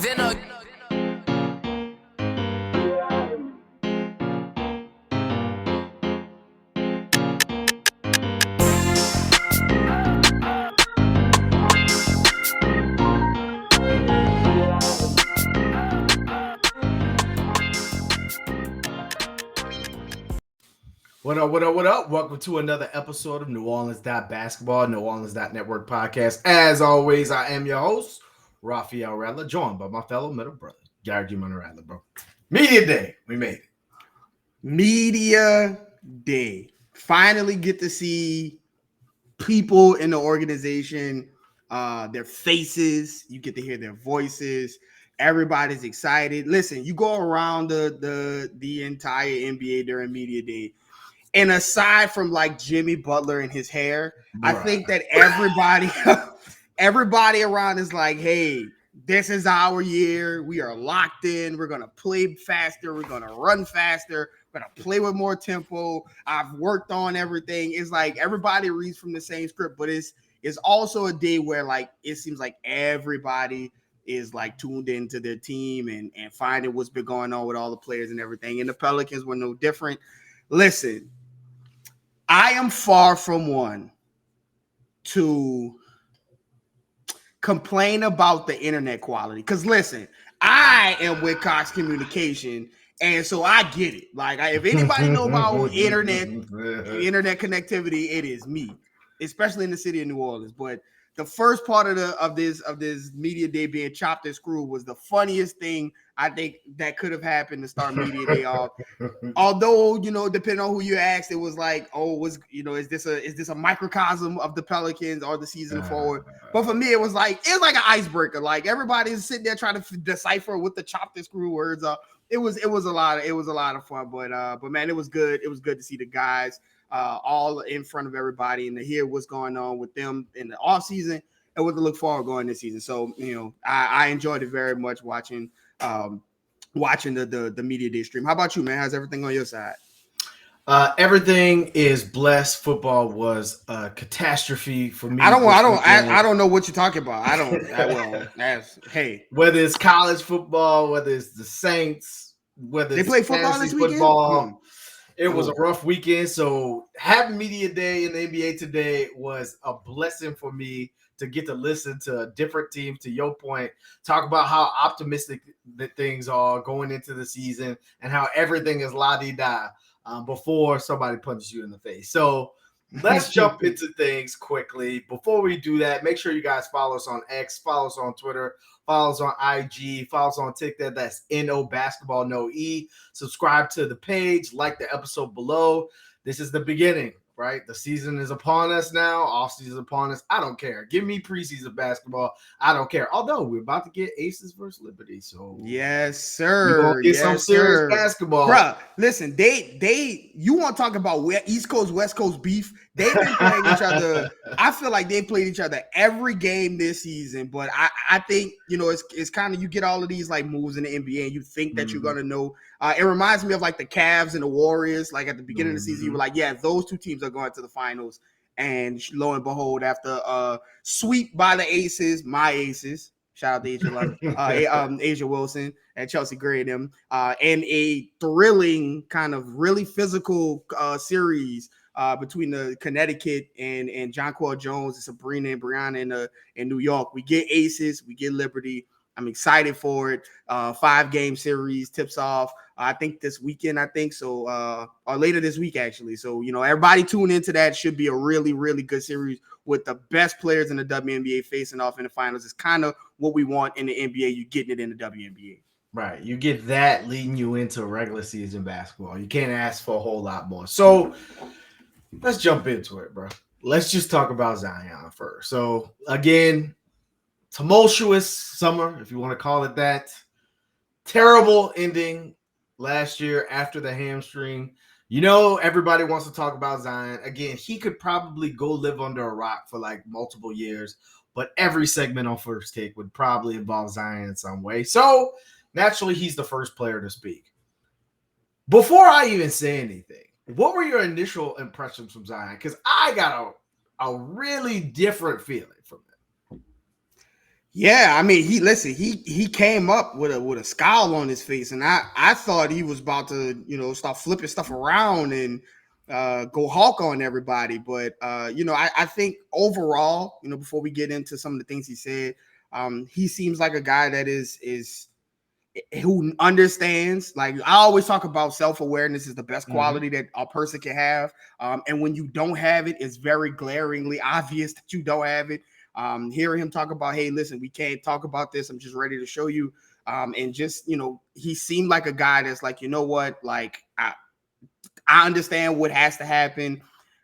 What up, what up, what up? Welcome to another episode of New Orleans Basketball, New Orleans Network podcast. As always, I am your host, Raphael Rattler, joined by my fellow middle brother, Garrick and Raphael Rattler, bro. Media Day. We made it. Media Day. Finally get to see people in the organization, their faces. You get to hear their voices. Everybody's excited. Listen, you go around the entire NBA during Media Day. And aside from like Jimmy Butler and his hair, I think that everybody around is like, hey, this is our year. We are locked in. We're going to play faster. We're going to run faster. We're going to play with more tempo. I've worked on everything. It's like everybody reads from the same script, but it's also a day where like it seems like everybody is like tuned into their team and finding what's been going on with all the players and everything. And the Pelicans were no different. Listen, I am far from one to complain about the internet quality. Because listen, I am with Cox Communication, and so I get it. Like, if anybody know about internet connectivity, it is me, especially in the city of New Orleans. But the first part of this Media Day being chopped and screwed was the funniest thing I think that could have happened to start Media Day off. Although, depending on who you asked, it was like, is this a microcosm of the Pelicans or the season forward? But for me, it was like an icebreaker. Like everybody's sitting there trying to decipher what the chopped and screwed words are. It was a lot of fun. But man, it was good. It was good to see the guys all in front of everybody and to hear what's going on with them in the off season and what to look forward going this season. So, I enjoyed it very much watching the Media Day stream. How about you, man? How's everything on your side? Everything is blessed. Football was a catastrophe for me. I don't know what you're talking about. Hey, whether it's college football, whether it's the Saints, whether they play football this weekend. It was a rough weekend. So having Media Day in the NBA today was a blessing for me to get to listen to different teams, to your point, talk about how optimistic that things are going into the season and how everything is la-di-da before somebody punches you in the face. So let's jump into things quickly. Before we do that, make sure you guys follow us on X, follow us on Twitter, follow us on IG, follow us on TikTok. That's NO Basketball No E. Subscribe to the page, like the episode below. This is the beginning, right? The season is upon us now. Off season is upon us. I don't care. Give me preseason basketball. I don't care. Although we're about to get Aces versus Liberty, so yes, sir. We're gonna get some serious basketball, bruh. Listen, you want to talk about East Coast West Coast beef? They've been playing each other. I feel like they played each other every game this season. But I think it's kind of, you get all of these like moves in the NBA, and you think that you're gonna know. It reminds me of like the Cavs and the Warriors. Like at the beginning of the season, you were like, yeah, those two teams are going to the finals. And lo and behold, after sweep by the Aces, my Aces, shout out to Asia Wilson and Chelsea Gray and them, and a thrilling kind of really physical series between the Connecticut and Jonquel Jones and Sabrina and Brianna in New York. We get Aces, we get Liberty. I'm excited for it. 5-game series tips off, I think this weekend, or later this week, actually. So, everybody tune into that. Should be a really, really good series with the best players in the WNBA facing off in the finals. It's kind of what we want in the NBA. You're getting it in the WNBA. Right. You get that leading you into regular season basketball. You can't ask for a whole lot more. So let's jump into it, bro. Let's just talk about Zion first. So, again, tumultuous summer, if you want to call it that. Terrible ending last year after the hamstring. Everybody wants to talk about Zion. Again, he could probably go live under a rock for like multiple years, but every segment on First Take would probably involve Zion in some way. So naturally, he's the first player to speak. Before I even say anything, what were your initial impressions from Zion? Because I got a really different feeling from him. Yeah, I mean, he came up with a scowl on his face, and I thought he was about to, start flipping stuff around and go Hulk on everybody. But I think overall, before we get into some of the things he said, he seems like a guy that is who understands. Like, I always talk about self-awareness is the best Mhm. quality that a person can have, and when you don't have it, it's very glaringly obvious that you don't have it. Hearing him talk about, hey, listen, we can't talk about this, I'm just ready to show you. And just, he seemed like a guy that's like, you know what, like, I understand what has to happen.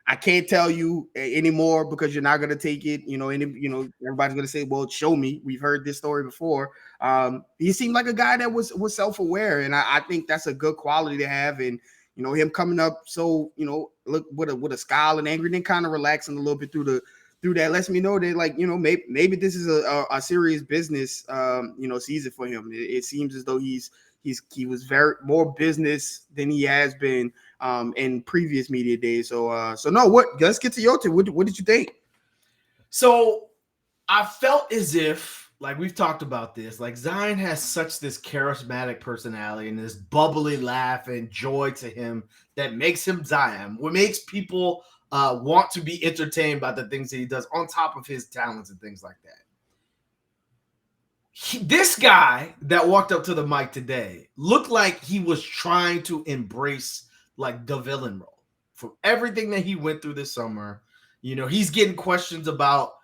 I can't tell you anymore because you're not gonna take it. Everybody's gonna say, "Well, show me." We've heard this story before. He seemed like a guy that was self aware, and I think that's a good quality to have. And him coming up so look with a scowl and angry, then kind of relaxing a little bit through that lets me know that, like, maybe this is a serious business season for him. It seems as though he was very more business than he has been in previous media days. So no, let's get to your team. What did you think? So I felt as if, like we've talked about this, like Zion has such this charismatic personality and this bubbly laugh and joy to him that makes him Zion. What makes people want to be entertained by the things that he does on top of his talents and things like that. This guy that walked up to the mic today looked like he was trying to embrace like the villain role from everything that he went through this summer. He's getting questions about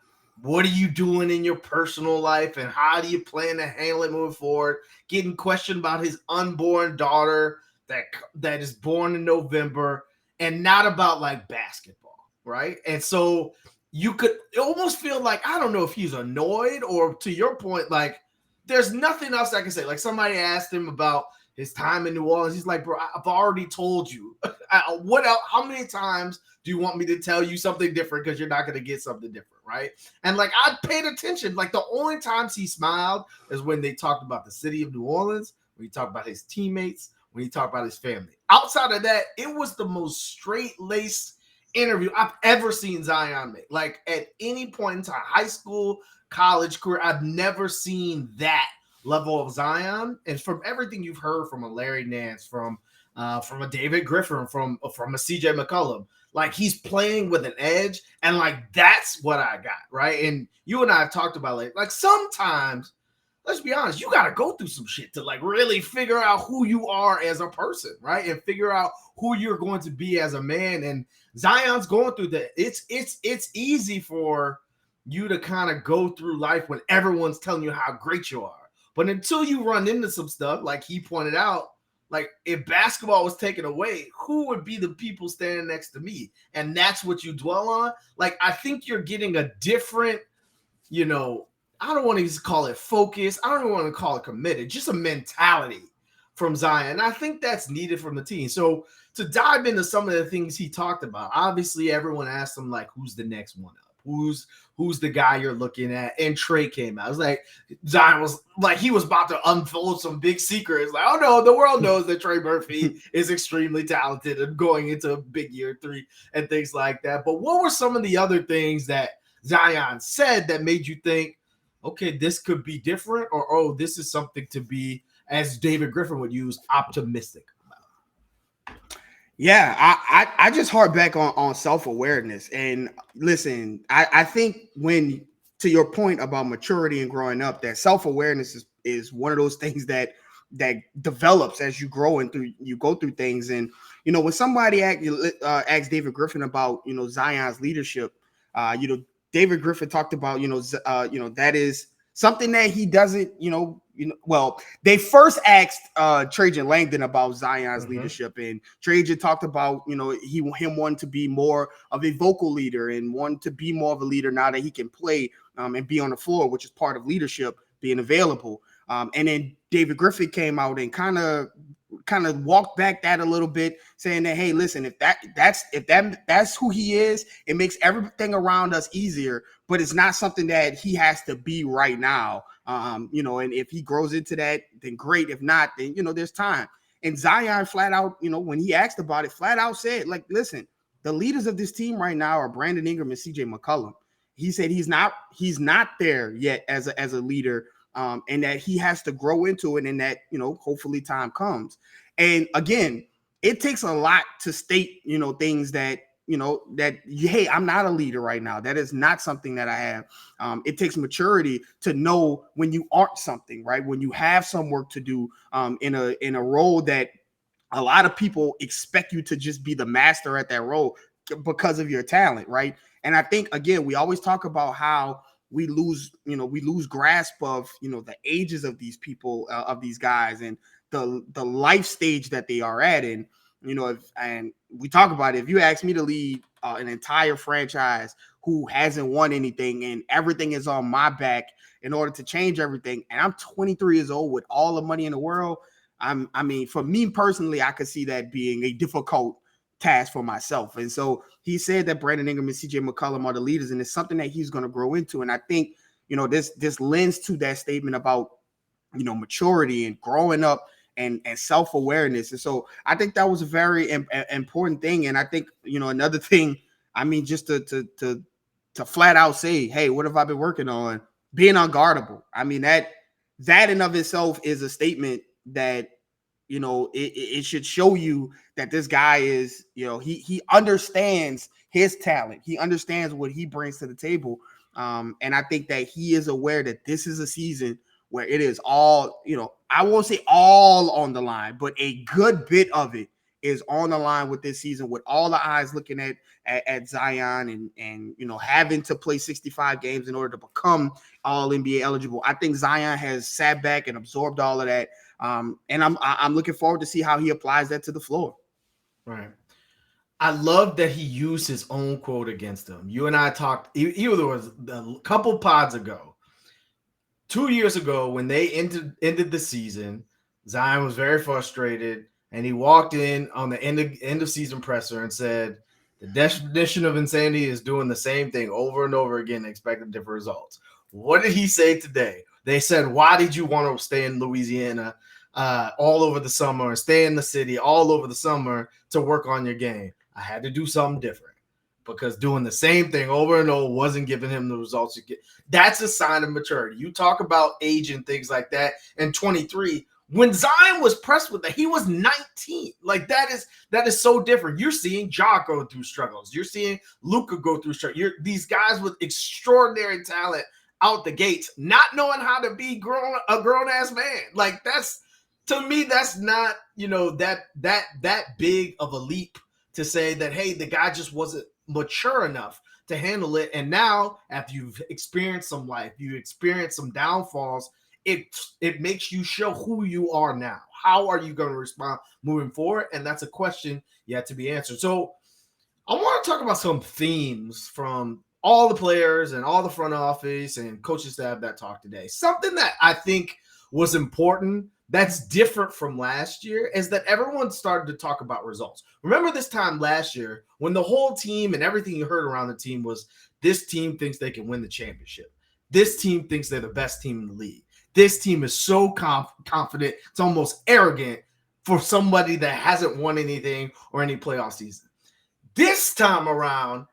what are you doing in your personal life and how do you plan to handle it moving forward. Getting questioned about his unborn daughter that is born in November, and not about like basketball, right? And so you could almost feel like, I don't know if he's annoyed or, to your point, like there's nothing else I can say. Like, somebody asked him about his time in New Orleans. He's like, bro, I've already told you. What else? How many times do you want me to tell you something different? Because you're not going to get something different, right? And like, I paid attention. Like, the only times he smiled is when they talked about the city of New Orleans, when he talked about his teammates, when he talked about his family. Outside of that, it was the most straight-laced interview I've ever seen Zion make. Like, at any point in time, high school, college career, I've never seen that level of Zion. And from everything you've heard from a Larry Nance, from a David Griffin, from a CJ McCollum, like, he's playing with an edge, and like, that's what I got, right? And you and I have talked about it. Like, sometimes, let's be honest, you got to go through some shit to like really figure out who you are as a person, right? And figure out who you're going to be as a man. And Zion's going through that. It's easy for you to kind of go through life when everyone's telling you how great you are. But until you run into some stuff, like he pointed out, like, if basketball was taken away, who would be the people standing next to me? And that's what you dwell on. Like, I think you're getting a different, I don't want to call it focus. I don't even want to call it committed, just a mentality from Zion. And I think that's needed from the team. So to dive into some of the things he talked about, obviously everyone asked him, like, who's the next one up? Who's the guy you're looking at? And Trey came out. It was like Zion was like, he was about to unfold some big secrets. Like, oh no, the world knows that Trey Murphy is extremely talented and going into a big year 3 and things like that. But what were some of the other things that Zion said that made you think, okay, this could be different, or, oh, this is something to be, as David Griffin would use, optimistic about? Yeah, I just harp back on self-awareness. And listen, I think, when, to your point about maturity and growing up, that self-awareness is one of those things that develops as you grow and you go through things. And when somebody asks David Griffin about Zion's leadership, David Griffin talked about that is something that he doesn't well, they first asked Trajan Langdon about Zion's leadership, and Trajan talked about him wanting to be more of a vocal leader and wanting to be more of a leader now that he can play and be on the floor, which is part of leadership, being available. And then David Griffin came out and kind of walked back that a little bit, saying that, hey, listen, if that's who he is, it makes everything around us easier, but it's not something that he has to be right now. And if he grows into that, then great. If not, then there's time. And Zion flat out, when he asked about it, flat out said, like, listen, the leaders of this team right now are Brandon Ingram and CJ McCollum. he said he's not there yet as a leader, and that he has to grow into it, and that, you know, hopefully time comes. And again, it takes a lot to state, you know, things that, you know, that, hey, I'm not a leader right now. That is not something that I have. It takes maturity to know when you aren't something, right? When you have some work to do in a role that a lot of people expect you to just be the master at that role because of your talent, right? And I think, again, we always talk about how we lose grasp of, you know, the ages of these people, of these guys, and the life stage that they are at. And, you know, and we talk about it. If you ask me to lead an entire franchise who hasn't won anything, and everything is on my back in order to change everything, and I'm 23 years old with all the money in the world, I mean, for me personally, I could see that being a difficult task for myself. And so he said that Brandon Ingram and CJ McCollum are the leaders, and it's something that he's going to grow into. And I think, you know, this lends to that statement about, you know, maturity and growing up and self-awareness. And so I think that was a very important thing. And I think, you know, another thing, I mean, just to flat out say, hey, what have I been working on? Being unguardable. I mean, that in of itself is a statement that, you know, it should show you that this guy is, you know, he understands his talent. He understands what he brings to the table. And I think that he is aware that this is a season where it is all, you know, I won't say all on the line, but a good bit of it is on the line with this season, with all the eyes looking at Zion and, you know, having to play 65 games in order to become all NBA eligible. I think Zion has sat back and absorbed all of that. And I'm looking forward to see how he applies that to the floor. Right. I love that he used his own quote against him. You and I talked, either was a couple pods ago, 2 years ago, when they ended the season. Zion was very frustrated, and he walked in on the end of season presser and said, "The definition of insanity is doing the same thing over and over again, expecting different results." What did he say today? They said, "Why did you want to stay in Louisiana all over the summer and stay in the city all over the summer to work on your game?" I had to do something different, because doing the same thing over and over wasn't giving him the results you get. That's a sign of maturity. You talk about age and things like that. And 23, when Zion was pressed with that, he was 19. Like, that is so different. You're seeing Ja go through struggles. You're seeing Luka go through struggles. These guys with extraordinary talent out the gates, not knowing how to be a grown-ass man. Like, that's, to me, that's not, you know, that big of a leap to say that, hey, the guy just wasn't mature enough to handle it. And now, after you've experienced some life, you experience some downfalls, it makes you show who you are now. How are you going to respond moving forward? And that's a question yet to be answered. So I want to talk about some themes from all the players and all the front office and coaching staff that talked today. Something that I think was important that's different from last year is that everyone started to talk about results. Remember this time last year when the whole team and everything you heard around the team was, this team thinks they can win the championship. This team thinks they're the best team in the league. This team is so confident, it's almost arrogant for somebody that hasn't won anything or any playoff season. This time around,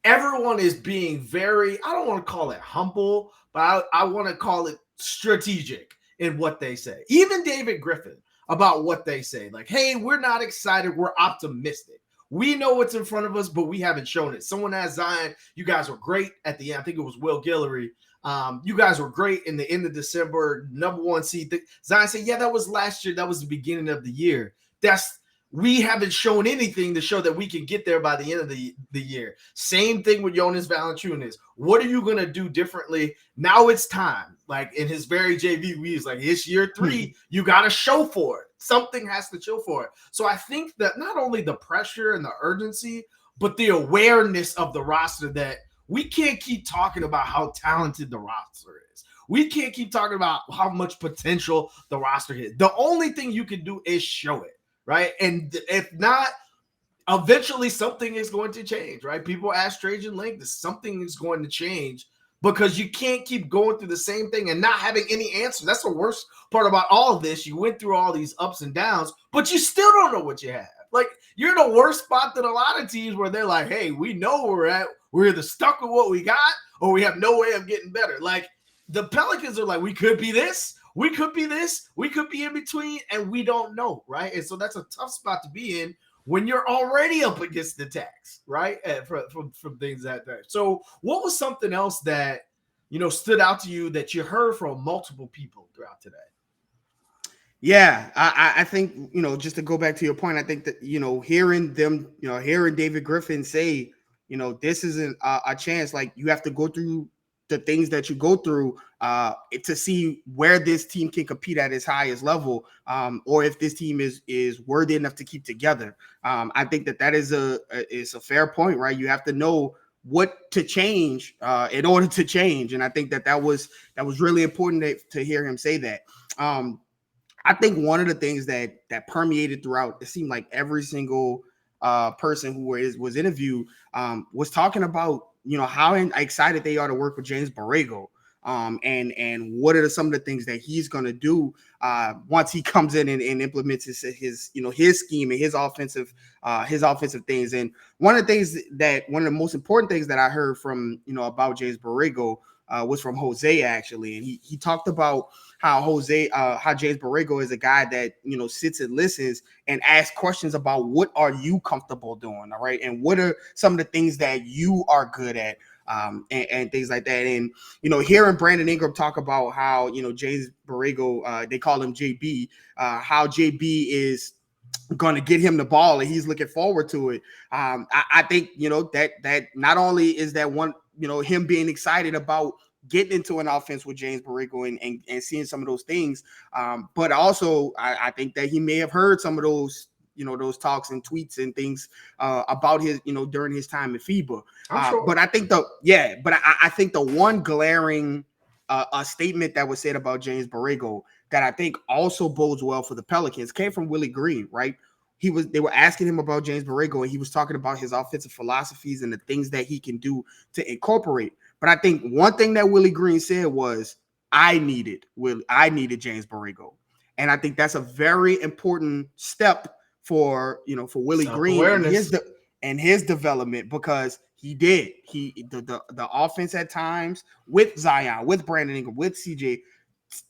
everyone is being very, I don't want to call it humble, but I want to call it strategic in what they say. Even David Griffin, about what they say. Like, hey, we're not excited. We're optimistic. We know what's in front of us, but we haven't shown it. Someone asked Zion, you guys were great at the end. I think it was Will Guillory. You guys were great in the end of December, number one seed. Zion said, yeah, that was last year. That was the beginning of the year. We haven't shown anything to show that we can get there by the end of the year. Same thing with Jonas Valanciunas. What are you going to do differently? Now it's time. Like, in his very JV, he's like, it's year 3. You got to show for it. Something has to show for it. So I think that not only the pressure and the urgency, but the awareness of the roster, that we can't keep talking about how talented the roster is. We can't keep talking about how much potential the roster has. The only thing you can do is show it. Right. And if not, eventually something is going to change. Right. People ask Trajan Link, something is going to change, because you can't keep going through the same thing and not having any answers. That's the worst part about all of this. You went through all these ups and downs, but you still don't know what you have. Like, you're in a worse spot than a lot of teams where they're like, hey, we know where we're at. We're either stuck with what we got or we have no way of getting better. Like the Pelicans are like, we could be this, we could be this, we could be in between, and we don't know, right? And so that's a tough spot to be in when you're already up against the attacks, right? From things that day. So what was something else that, stood out to you that you heard from multiple people throughout today? Yeah, I think, just to go back to your point, I think that, hearing them, hearing David Griffin say, this isn't a chance, like you have to go through the things that you go through to see where this team can compete at its highest level, or if this team is worthy enough to keep together. I think that is a fair point, right? You have to know what to change in order to change, and I think that was really important to hear him say that. I think one of the things that permeated throughout, it seemed like every single person who was interviewed was talking about, how excited they are to work with James Borrego, and what are some of the things that he's going to do once he comes in and implements his scheme and his offensive things. And one of the most important things that I heard from, about James Borrego was from Jose, actually. And he talked about how James Borrego is a guy that, sits and listens and asks questions about what are you comfortable doing, all right? And what are some of the things that you are good at, and things like that. And, hearing Brandon Ingram talk about how, James Borrego, they call him JB, how JB is going to get him the ball and he's looking forward to it. I think, that not only is that one, him being excited about getting into an offense with James Borrego and seeing some of those things. But also I think that he may have heard some of those, those talks and tweets and things about his, during his time at FIBA. Sure. But I think I think the one glaring statement that was said about James Borrego that I think also bodes well for the Pelicans came from Willie Green, right? They were asking him about James Borrego, and he was talking about his offensive philosophies and the things that he can do to incorporate. But I think one thing that Willie Green said was, I needed James Borrego. And I think that's a very important step for Willie Green and his development, because he did. The offense at times with Zion, with Brandon Ingram, with CJ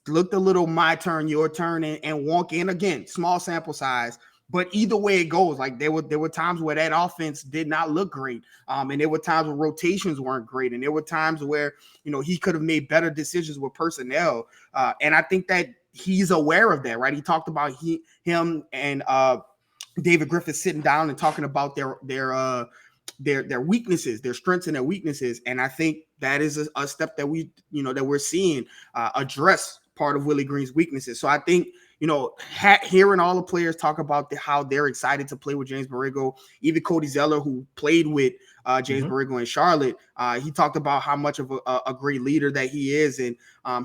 looked a little my turn, your turn, and wonky. And again, small sample size. But either way it goes, like there were times where that offense did not look great. And there were times where rotations weren't great. And there were times where, he could have made better decisions with personnel. And I think that he's aware of that, right? He talked about him and David Griffin sitting down and talking about their weaknesses, their strengths and their weaknesses. And I think that is a step that that we're seeing address part of Willie Green's weaknesses. So I think, hearing all the players talk about how they're excited to play with James Borrego, even Cody Zeller, who played with James Borrego in Charlotte, he talked about how much of a great leader that he is, and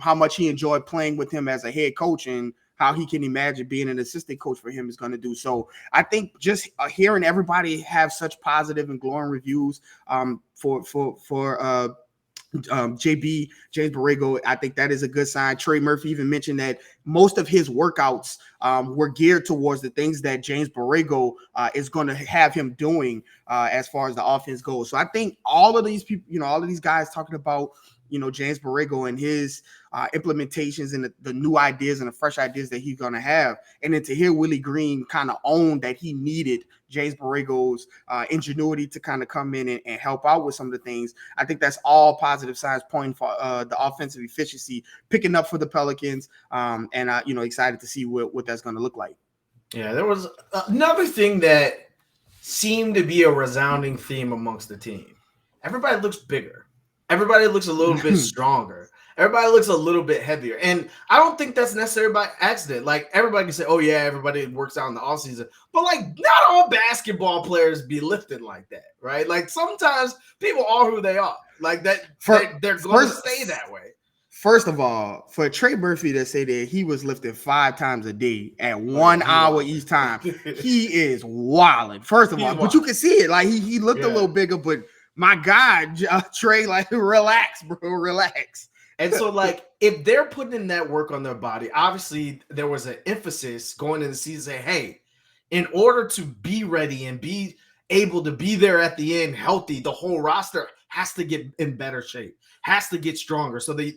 how much he enjoyed playing with him as a head coach, and how he can imagine being an assistant coach for him is going to do. So I think just hearing everybody have such positive and glowing reviews for James Borrego, I think that is a good sign. Trey Murphy even mentioned that most of his workouts were geared towards the things that James Borrego is going to have him doing as far as the offense goes. So I think all of these people, all of these guys talking about, James Borrego and his implementations and the new ideas and the fresh ideas that he's going to have. And then to hear Willie Green kind of own that he needed James Borrego's ingenuity to kind of come in and help out with some of the things. I think that's all positive signs pointing for the offensive efficiency picking up for the Pelicans. And excited to see what that's going to look like. Yeah, there was another thing that seemed to be a resounding theme amongst the team. Everybody looks bigger. Everybody looks a little bit stronger. Everybody looks a little bit heavier. And I don't think that's necessarily by accident. Like, everybody can say, oh, yeah, everybody works out in the offseason. But, like, not all basketball players be lifted like that, right? Like, sometimes people are who they are. Like, that they're going to stay that way. First of all, for Trey Murphy to say that he was lifting 5 times a day at 1 hour each time, he is wilding. First of all, but you can see it. Like, he looked a little bigger, but my God, Trey, like, relax, bro, relax. And so, like, if they're putting in that work on their body, obviously there was an emphasis going into the season, hey, in order to be ready and be able to be there at the end healthy, the whole roster has to get in better shape, has to get stronger. So the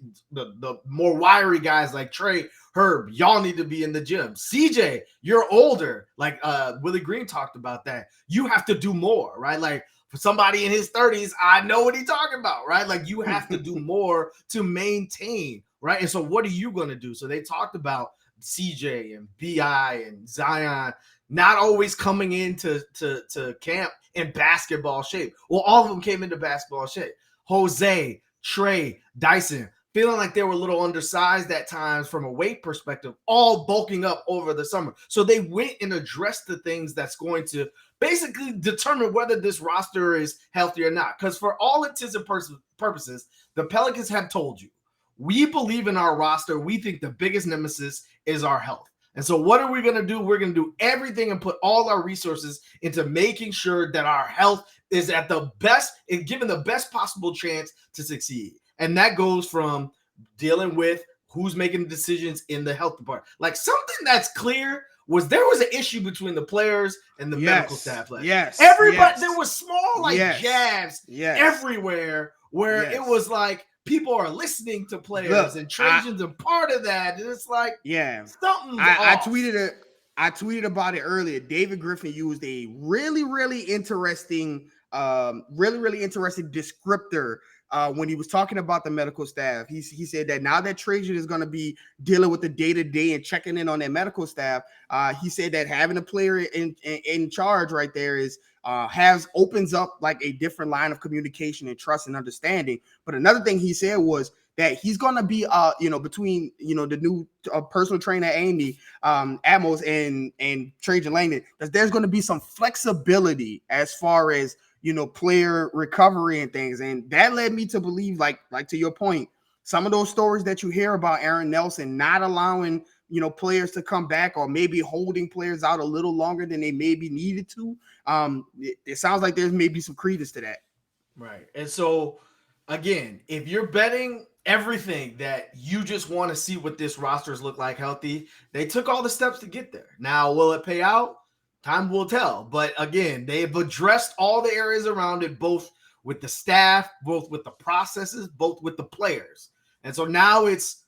more wiry guys like Trey, Herb, y'all need to be in the gym. CJ, you're older. Like Willie Green talked about that. You have to do more, right? Like for somebody in his 30s, I know what he's talking about, right? Like you have to do more to maintain, right? And so what are you going to do? So they talked about CJ and BI and Zion not always coming into to camp in basketball shape. Well, all of them came into basketball shape. Jose, Trey, Dyson, feeling like they were a little undersized at times from a weight perspective, all bulking up over the summer. So they went and addressed the things that's going to basically determine whether this roster is healthy or not. Because for all intents and purposes, the Pelicans have told you, we believe in our roster. We think the biggest nemesis is our health. And so what are we going to do? We're going to do everything and put all our resources into making sure that our health is at the best and given the best possible chance to succeed. And that goes from dealing with who's making decisions in the health department. Like something that's clear was there was an issue between the players and the medical staff. Everybody, there was small jabs everywhere where it was like, people are listening to players and Trajan's a part of that. And it's like, something's off. I tweeted about it earlier. David Griffin used a really interesting descriptor when he was talking about the medical staff. He said that now that Trajan is going to be dealing with the day-to-day and checking in on their medical staff, he said that having a player in charge right there opens up like a different line of communication and trust and understanding. But another thing he said was that he's going to be between the new personal trainer Amy Amos and Trajan Langdon, that there's going to be some flexibility as far as player recovery and things. And that led me to believe, like to your point, some of those stories that you hear about Aaron Nelson not allowing players to come back, or maybe holding players out a little longer than they maybe needed to. It sounds like there's maybe some credence to that. Right. And so again, if you're betting everything that you just want to see what this rosters look like healthy, they took all the steps to get there. Now, will it pay out? Time will tell. But again, they've addressed all the areas around it, both with the staff, both with the processes, both with the players. And so now it's,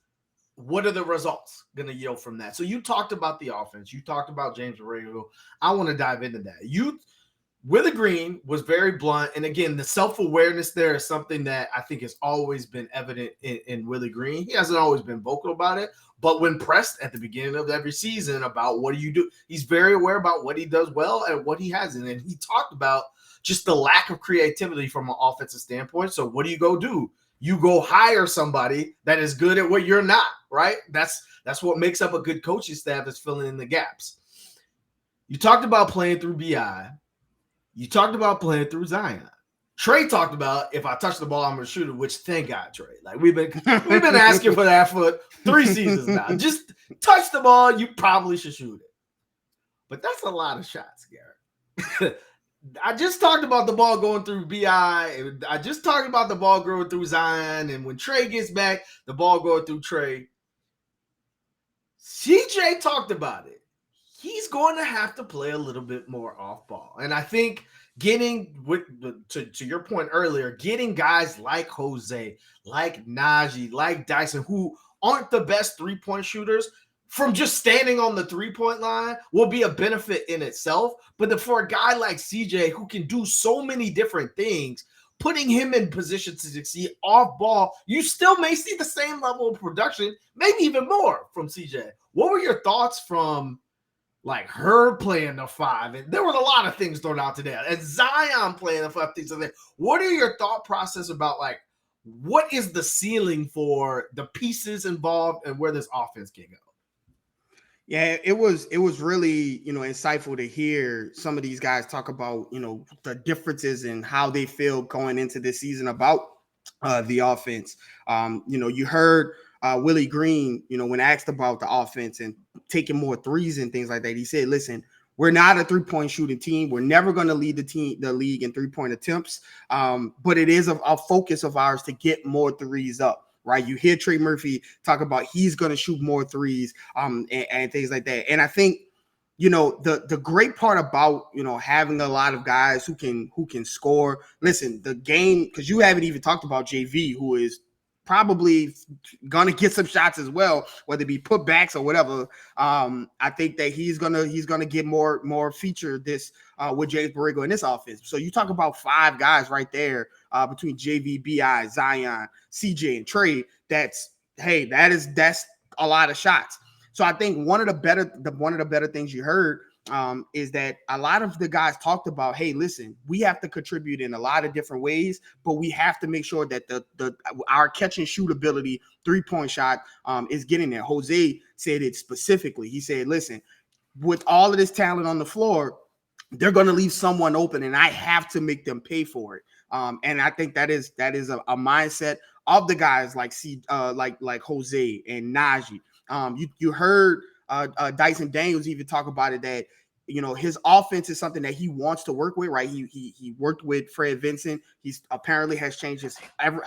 what are the results going to yield from that? So you talked about the offense. You talked about James Borrego. I want to dive into that. Willie Green was very blunt. And again, the self-awareness there is something that I think has always been evident in Willie Green. He hasn't always been vocal about it, but when pressed at the beginning of every season about what do you do, he's very aware about what he does well and what he hasn't. And he talked about just the lack of creativity from an offensive standpoint. So what do you go do? You go hire somebody that is good at what you're not, right? That's what makes up a good coaching staff, is filling in the gaps. You talked about playing through BI. You talked about playing through Zion. Trey talked about, if I touch the ball, I'm going to shoot it, which thank God, Trey. Like we've been asking for that for 3 seasons now. Just touch the ball, you probably should shoot it. But that's a lot of shots, Garrett. I just talked about the ball going through BI. I just talked about the ball going through Zion. And when Trey gets back, the ball going through Trey. CJ talked about it. He's going to have to play a little bit more off ball. And I think getting to your point earlier, getting guys like Jose, like Najee, like Dyson, who aren't the best 3-point shooters, from just standing on the 3-point line will be a benefit in itself. But for a guy like CJ, who can do so many different things, putting him in position to succeed off ball, you still may see the same level of production, maybe even more from CJ. What were your thoughts from like her playing the 5? And there was a lot of things thrown out today. And Zion playing the 5 things. What are your thought process about like what is the ceiling for the pieces involved and where this offense can go? Yeah, it was really, insightful to hear some of these guys talk about, the differences in how they feel going into this season about the offense. You heard Willie Green, when asked about the offense and taking more threes and things like that, he said, listen, we're not a 3-point shooting team. We're never going to lead the league in 3-point attempts. But it is a focus of ours to get more threes up. Right, you hear Trey Murphy talk about he's going to shoot more threes, and things like that. And I think the great part about having a lot of guys who can score. Listen, the game, because you haven't even talked about JV, who is probably gonna get some shots as well, whether it be putbacks or whatever. I think that he's gonna get more feature this with James Borrego in this offense. So you talk about 5 guys right there between JV, BI, Zion, CJ, and Trey. That's a lot of shots. So I think one of the better things you heard is that a lot of the guys talked about, hey, listen, we have to contribute in a lot of different ways, but we have to make sure that our catch and shoot ability 3-point shot is getting there. Jose said it specifically. He said, listen, with all of this talent on the floor, they're going to leave someone open, and I have to make them pay for it. And I think that is a mindset of the guys like Jose and Najee. You heard Dyson Daniels even talk about it, that his offense is something that he wants to work with, right? He worked with Fred Vincent. He's apparently has changed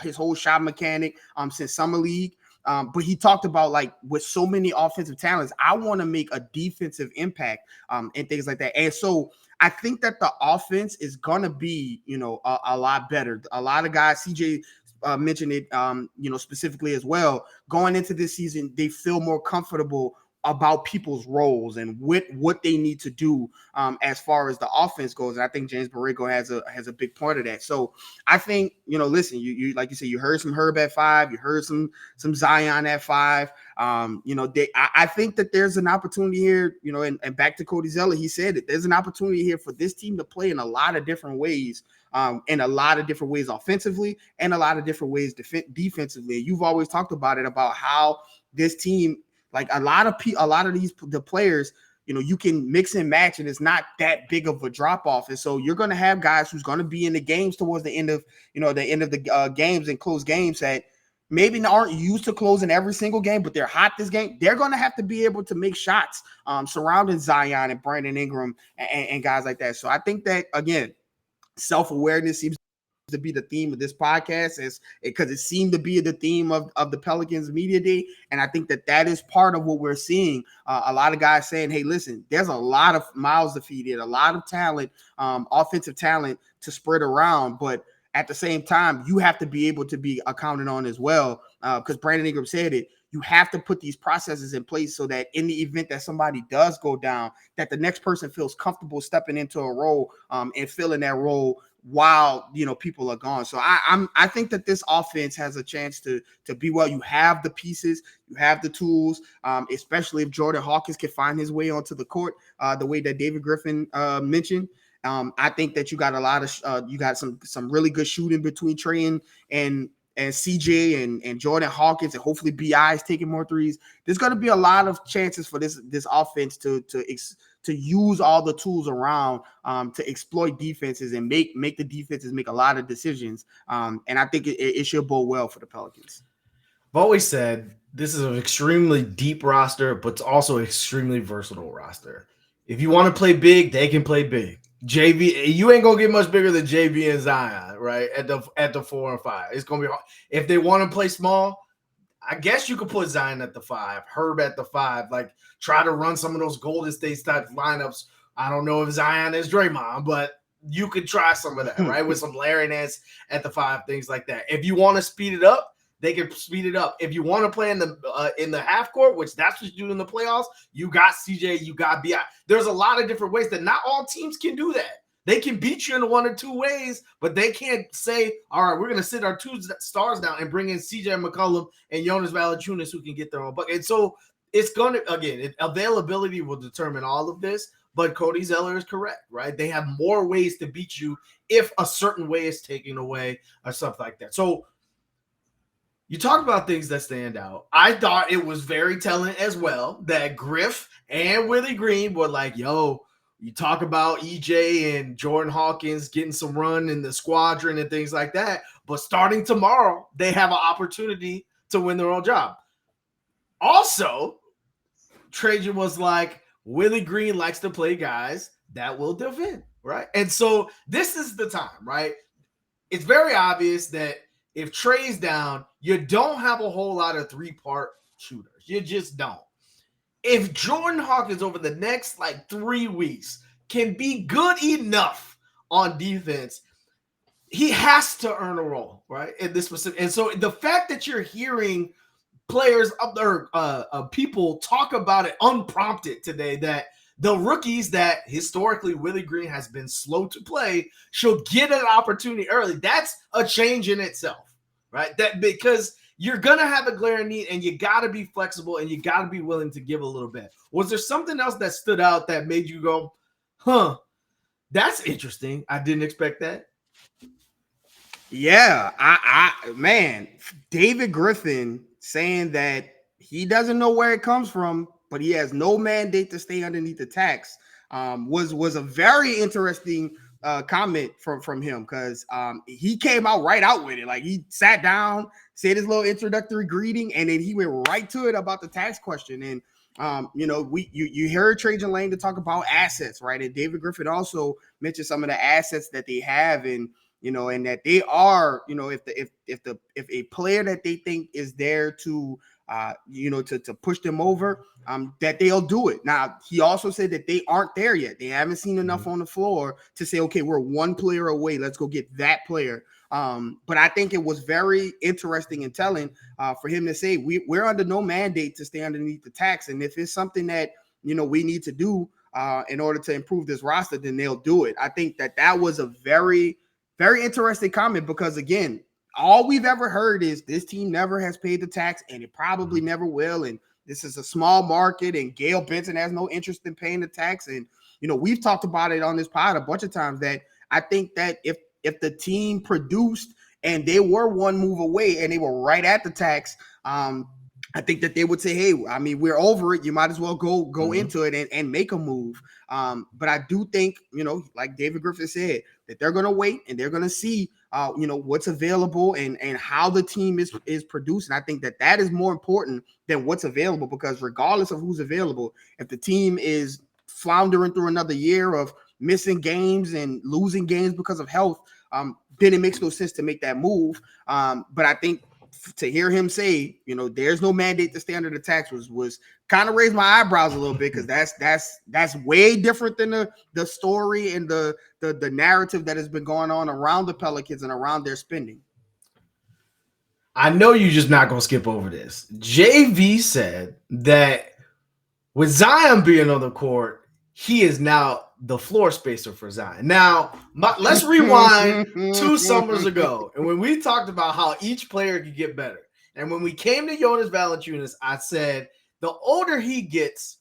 his whole shot mechanic since summer league. But he talked about, like, with so many offensive talents, I want to make a defensive impact and things like that. And so I think that the offense is gonna be a lot better. A lot of guys, CJ mentioned it, specifically as well. Going into this season, they feel more comfortable about people's roles and what they need to do as far as the offense goes. And I think James Borrego has a big part of that. So I think, listen, you like you said, you heard some Herb at 5, you heard some Zion at 5. I think that there's an opportunity here, and back to Cody Zeller, he said it. There's an opportunity here for this team to play in a lot of different ways, in a lot of different ways offensively and a lot of different ways defensively. You've always talked about it, about how this team, like a lot of the players, you can mix and match, and it's not that big of a drop off. And so you're going to have guys who's going to be in the games towards the end of the games and close games that maybe aren't used to closing every single game, but they're hot this game. They're going to have to be able to make shots surrounding Zion and Brandon Ingram and guys like that. So I think that, again, self-awareness seems to be the theme of this podcast, is because it seemed to be the theme of the Pelicans media day. And I think that is part of what we're seeing. A lot of guys saying, hey, listen, there's a lot of mouths to feed in, a lot of talent, offensive talent to spread around. But at the same time, you have to be able to be accounted on as well. Because Brandon Ingram said it, you have to put these processes in place so that in the event that somebody does go down, that the next person feels comfortable stepping into a role and filling that role while people are gone. So I think that this offense has a chance to be well. You have the pieces, you have the tools, especially if Jordan Hawkins can find his way onto the court, the way that David Griffin mentioned. I think that you got a lot of you got some really good shooting between Trey and CJ and Jordan Hawkins, and hopefully BI is taking more threes. There's going to be a lot of chances for this offense to use all the tools around to exploit defenses and make the defenses make a lot of decisions. And I think it should bode well for the Pelicans. I've always said this is an extremely deep roster, but it's also an extremely versatile roster. If you want to play big, they can play big. JV, you ain't gonna get much bigger than JV and Zion, right? At the 4 and 5, it's gonna be hard. If they want to play small, I guess you could put Zion at the 5, Herb at the 5, like try to run some of those Golden State type lineups. I don't know if Zion is Draymond, but you could try some of that, right? With some Larry Nance at the 5, things like that. If you want to speed it up, they can speed it up. If you want to play in the half court, which that's what you do in the playoffs, you got CJ, you got BI. There's a lot of different ways that not all teams can do that. They can beat you in 1 or 2 ways, but they can't say, all right, we're going to sit our 2 stars down and bring in CJ McCollum and Jonas Valanciunas who can get their own bucket. And so it's going to, again, availability will determine all of this, but Cody Zeller is correct, right? They have more ways to beat you if a certain way is taken away or something like that. So you talk about things that stand out. I thought it was very telling as well that Griff and Willie Green were like, yo, you talk about EJ and Jordan Hawkins getting some run in the squadron and things like that, but starting tomorrow, they have an opportunity to win their own job. Also, Trajan was like, Willie Green likes to play guys that will defend, right? And so this is the time, right? It's very obvious that if Trey's down, you don't have a whole lot of 3-part shooters. You just don't. if Jordan Hawkins over the next like 3 weeks can be good enough on defense, he has to earn a role, right? In this specific, and so the fact that you're hearing players up there, people talk about it unprompted today, that the rookies that historically Willie Green has been slow to play should get an opportunity early. That's a change in itself, right? That because you're gonna have a glaring need, and you got to be flexible, and you got to be willing to give a little bit. Was there something else that stood out that made you go, "Huh, that's interesting. I didn't expect that"? Yeah, man, David Griffin saying that he doesn't know where it comes from, but he has no mandate to stay underneath the tax. Was a very interesting comment from him, because he came right out with it. Like, he sat down, said his little introductory greeting, and then he went right to it about the tax question. And you heard Trajan Lane to talk about assets, right? And David Griffin also mentioned some of the assets that they have, and and that they are, if a player that they think is there to to push them over, that they'll do it. Now, he also said that they aren't there yet. They haven't seen enough on the floor to say, okay, we're one player away, let's go get that player. But I think it was very interesting and telling for him to say we're under no mandate to stay underneath the tax, and if it's something that we need to do in order to improve this roster, then they'll do it. I think that was a very, very interesting comment, because again, all we've ever heard is this team never has paid the tax, and it probably never will, and this is a small market, and Gail Benson has no interest in paying the tax. And we've talked about it on this pod a bunch of times, that I think that if the team produced and they were one move away and they were right at the tax, I think that they would say, hey, I mean, we're over it. You might as well go into it and make a move. But I do think, like David Griffin said, that they're going to wait and they're going to see, what's available and how the team is producing. I think that is more important than what's available, because regardless of who's available, if the team is floundering through another year of missing games and losing games because of health, then it makes no sense to make that move. But I think to hear him say, there's no mandate to stay under the tax was kind of raised my eyebrows a little bit, because that's way different than the story and the narrative that has been going on around the Pelicans and around their spending. I know you're just not going to skip over this. JV said that with Zion being on the court, he is now the floor spacer for Zion. Now, let's rewind 2 summers ago, and when we talked about how each player could get better, and when we came to Jonas Valanciunas, I said the older he gets,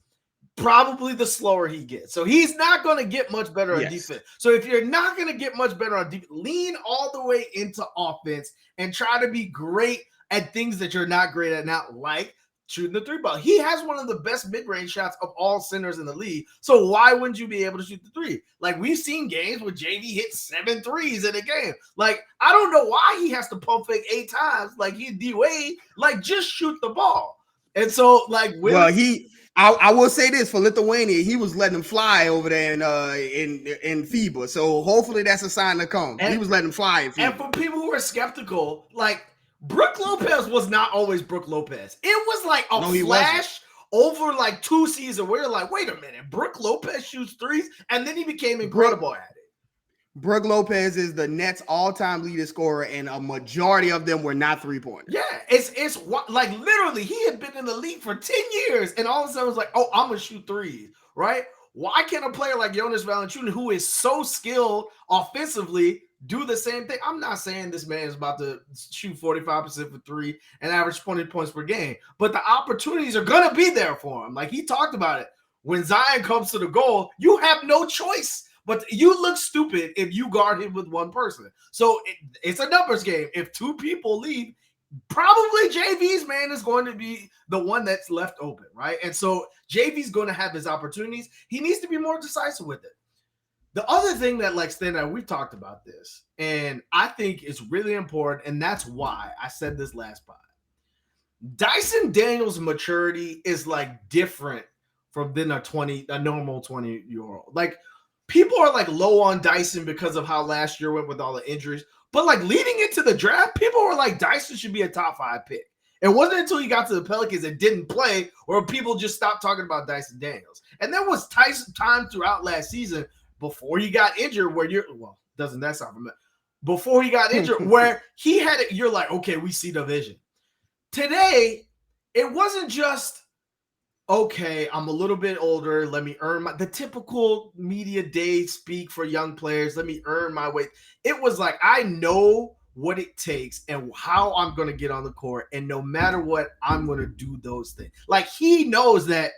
probably the slower he gets. So he's not going to get much better on defense. So if you're not going to get much better on defense, lean all the way into offense and try to be great at things that you're not great at now, like shooting the 3-ball. He has one of the best mid-range shots of all centers in the league. So why wouldn't you be able to shoot the 3? Like, we've seen games where JV hit 7 threes in a game. Like, I don't know why he has to pump fake 8 times. Like, he's D-Wade. Like, just shoot the ball. And so, like, I will say this for Lithuania, he was letting them fly over there in FIBA. So hopefully that's a sign to come. He was letting them fly in FIBA. And for people who are skeptical, like, Brook Lopez was not always Brook Lopez. It was like a flash over like 2 seasons where you're like, wait a minute, Brook Lopez shoots threes, and then he became incredible at it. Brook Lopez is the Nets' all-time leading scorer, and a majority of them were not 3-pointers. Yeah, it's like literally he had been in the league for 10 years, and all of a sudden it was like, oh, I'm gonna shoot threes, right? Why can't a player like Jonas Valanciunas, who is so skilled offensively, do the same thing? I'm not saying this man is about to shoot 45% for 3 and average 20 points per game, but the opportunities are going to be there for him. Like, he talked about it. When Zion comes to the goal, you have no choice, but you look stupid if you guard him with one person. So it's a numbers game. If 2 people leave, probably JV's man is going to be the one that's left open, right? And so JV's going to have his opportunities. He needs to be more decisive with it. The other thing that, like, Stan and I, we've talked about this, and I think it's really important, and that's why I said this last pod. Dyson Daniels' maturity is, like, different than a normal 20-year-old. Like, people are, like, low on Dyson because of how last year went with all the injuries. But, like, leading into the draft, people were like, Dyson should be a top 5 pick. It wasn't until he got to the Pelicans and didn't play where people just stopped talking about Dyson Daniels. And there was time throughout last season before he got injured where doesn't that sound familiar? Before he got injured where he had it, you're like, okay, we see the vision. Today, it wasn't just, okay, I'm a little bit older. Let me earn the typical media day speak for young players. Let me earn my way. It was like, I know what it takes and how I'm going to get on the court. And no matter what, I'm going to do those things. Like, he knows that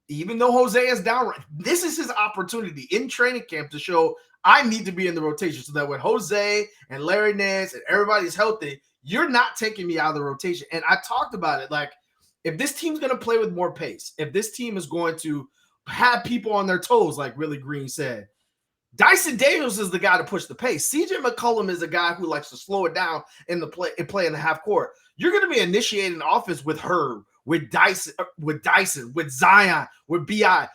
even though Jose is down, this is his opportunity in training camp to show I need to be in the rotation so that when Jose and Larry Nance and everybody's healthy, you're not taking me out of the rotation. And I talked about it. Like, if this team's going to play with more pace, if this team is going to have people on their toes, like Willie Green said, Dyson Daniels is the guy to push the pace. CJ McCollum is a guy who likes to slow it down in the play and play in the half court. You're going to be initiating offense with Herb, with Dyson, with Zion, with BI.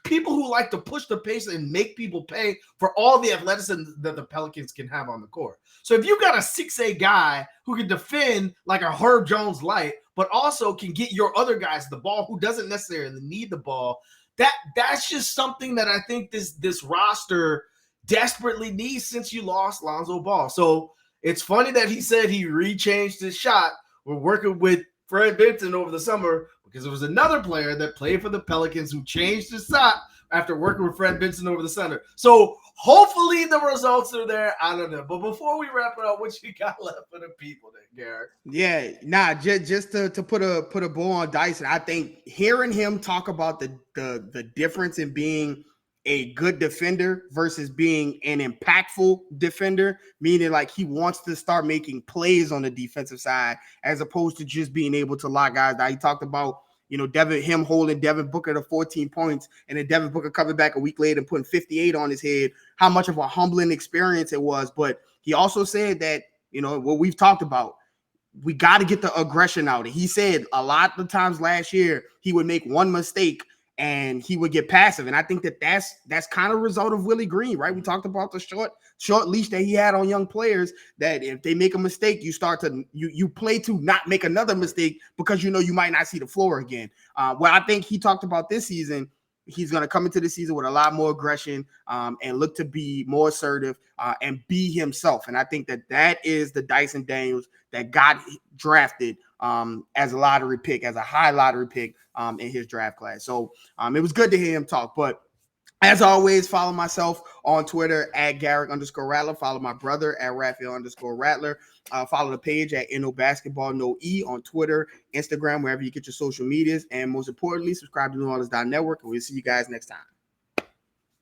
People who like to push the pace and make people pay for all the athleticism that the Pelicans can have on the court. So if you've got a 6'8" guy who can defend like a Herb Jones light, but also can get your other guys the ball who doesn't necessarily need the ball, that's just something that I think this roster desperately needs since you lost Lonzo Ball. So it's funny that he said he rechanged his shot. We're working with Fred Benson over the summer because there was another player that played for the Pelicans who changed his shot after working with Fred Benson over the summer. So hopefully the results are there. I don't know. But before we wrap it up, what you got left for the people there, Garrick? Yeah, just to put a bow on Dyson, I think hearing him talk about the difference in being a good defender versus being an impactful defender, meaning like he wants to start making plays on the defensive side as opposed to just being able to lock guys down. He talked about, him holding Devin Booker to 14 points and then Devin Booker coming back a week later and putting 58 on his head, how much of a humbling experience it was. But he also said that, what we've talked about, we got to get the aggression out. He said a lot of times last year he would make one mistake and he would get passive. And I think that's kind of a result of Willie Green, right? We talked about the short leash that he had on young players, that if they make a mistake, you start to you play to not make another mistake because you might not see the floor again. Well, I think he talked about this season, he's going to come into the season with a lot more aggression and look to be more assertive and be himself. And I think that is the Dyson Daniels that got drafted as a lottery pick, as a high lottery pick in his draft class. So it was good to hear him talk. But as always, follow myself on Twitter at Garrick_Rattler. Follow my brother at Raphael_Rattler. Follow the page at NO Basketball No E on Twitter, Instagram, wherever you get your social medias. And most importantly, subscribe to New Orleans.network. And we'll see you guys next time.